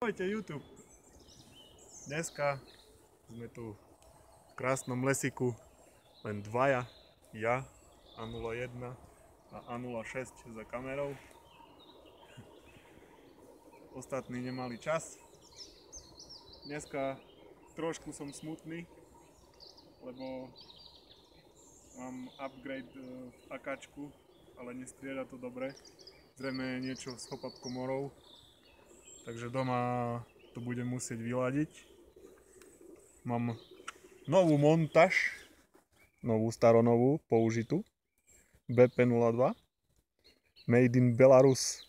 Ahojte YouTube. Dneska sme tu v krásnom lesiku, len dvaja, ja A01 a A06 za kamerou. Ostatní nemali čas. Dneska trošku som smutný, lebo mám upgrade v akáčku, ale nestrieda to dobre. Zrejme niečo s hop-up komorou, takže doma to budem musieť vyladiť. Mám novú montáž, novú staronovú, použitú, BP02, made in Belarus.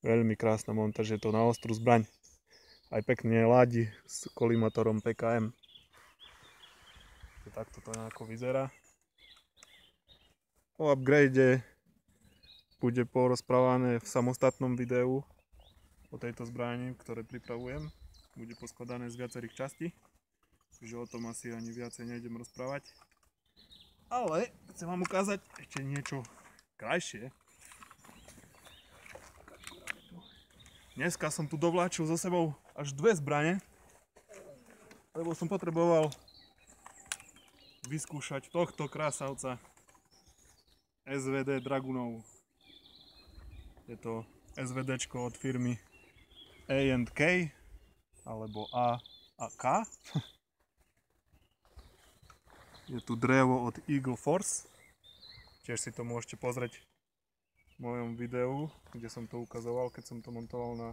Veľmi krásna montáž, je to na ostrú zbraň. Aj pekne ladí s kolimátorom PKM. Takto to nejako vyzerá. O upgrade bude porozprávané v samostatnom videu o tejto zbrani, ktoré pripravujem. Bude poskladané z viacerých častí, takže o tom asi ani viacej nejdem rozprávať. Ale chcem vám ukázať ešte niečo krajšie. Dneska som tu dovláčil so sebou až dve zbrane, lebo som potreboval vyskúšať tohto krásavca SVD Dragunov. Je to SVDčko od firmy A&K alebo A a K. Je tu drevo od Eagle Force. Tiež si to môžete pozrieť v mojom videu, kde som to ukazoval, keď som to montoval na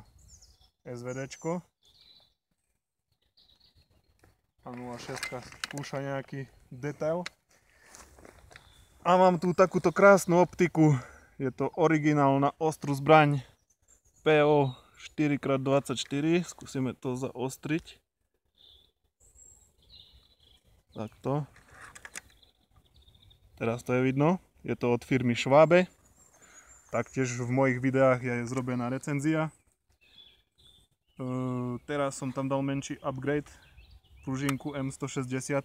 SVDčko. A 06 skúša nejaký detail. A mám tu takúto krásnu optiku. Je to originál na ostrú zbraň PO 4x24. Skúsime to zaostriť. Takto. Teraz to je vidno. Je to od firmy Schwabe. Taktiež v mojich videách je zrobená recenzia. Teraz som tam dal menší upgrade. Pružinku M160.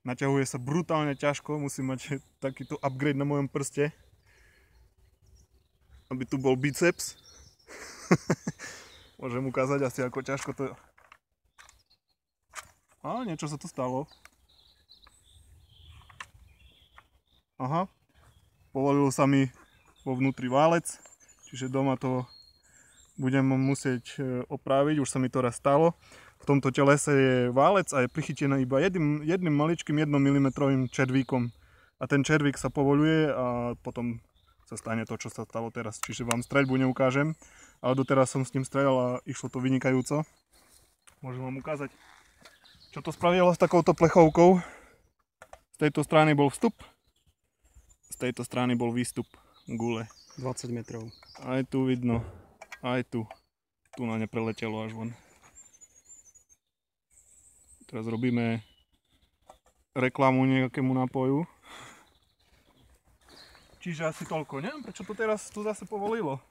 Naťahuje sa brutálne ťažko. Musím mať takýto upgrade na mojom prste, aby tu bol biceps. Môžem ukázať asi, ako ťažko to... A niečo sa tu stalo. Aha. Povolil sa mi vo vnútri válec, čiže doma to budem musieť opraviť. Už sa mi to raz stalo. V tomto telese je válec a je prichytený iba jedným maličkým 1 mm červíkom. A ten červík sa povoľuje a potom sa stane to, čo sa stalo teraz. Čiže vám streľbu neukážem, ale doteraz som s ním streľal a išlo to vynikajúco. Môžem vám ukázať, čo to spravilo s takouto plechovkou. Z tejto strany bol vstup, z tejto strany bol výstup gule. 20 metrov. Aj tu vidno, aj tu. Tu na ne preletelo až von. Teraz robíme reklamu nejakému nápoju. Čiže asi toľko. Neviem, prečo to teraz tu zase povolilo.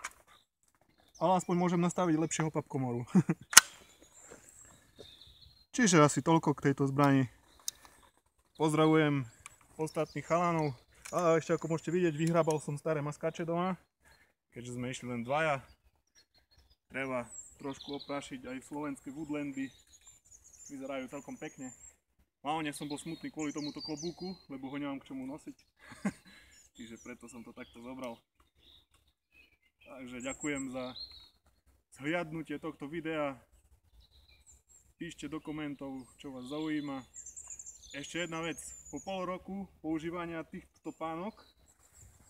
Ale aspoň môžem nastaviť lepšie hop-up komoru. Čiže asi toľko k tejto zbrani. Pozdravujem ostatných chalanov. A ešte ako môžete vidieť, vyhrábal som staré maskače doma. Keďže sme išli len dvaja. Treba trošku oprášiť aj slovenské woodlandy. Vyzerajú celkom pekne. Hlavne som bol smutný kvôli tomuto klobúku, lebo ho nemám k čomu nosiť. Čiže preto som to takto zobral. Takže ďakujem za zhliadnutie tohto videa. Píšte do komentov, čo vás zaujíma. Ešte jedna vec. Po pol roku používania týchto topánok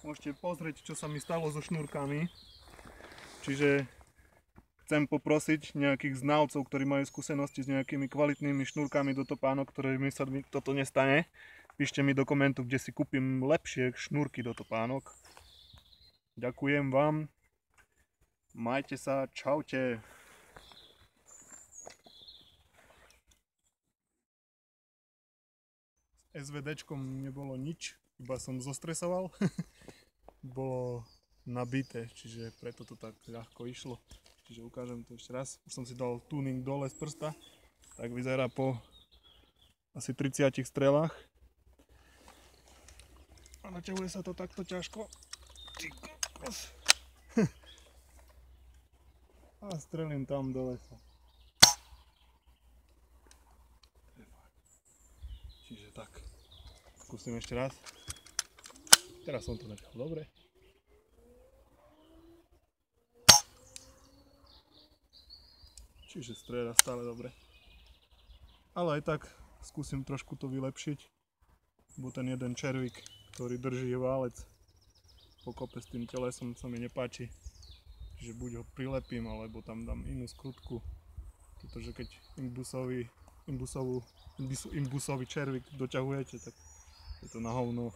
môžete pozrieť, čo sa mi stalo so šnúrkami. Čiže chcem poprosiť nejakých znalcov, ktorí majú skúsenosti s nejakými kvalitnými šnúrkami do topánok, ktorými sa toto nestane. Píšte mi do komentu, kde si kúpim lepšie šnúrky do topánok. Ďakujem vám. Majte sa. Čaute. S SVDčkom nebolo nič. Iba som zostresoval. Bolo nabité, čiže preto to tak ľahko išlo. Čiže ukážem to ešte raz. Už som si dal tuning dole z prsta. Tak vyzerá po asi 30 strelách. A naťahuje sa to takto ťažko. A strelím tam do lesa. Čiže tak. Skúsim ešte raz. Teraz som to nechal dobre. Čiže strieda stále dobre. Ale aj tak skúsim trošku to vylepšiť. Bo ten jeden červík, ktorý drží válec po kope s tým telesom, sa mi nepáči. Čiže buď ho prilepím, alebo tam dám inú skrutku. Pretože keď imbusový červík doťahujete, tak je to na hovno.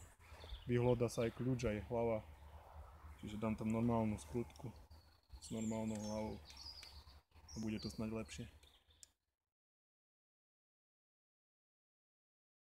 Vyhľadá sa aj kľúč, aj hlava. Čiže dám tam normálnu skrutku s normálnou hlavou. A bude to snáď lepšie.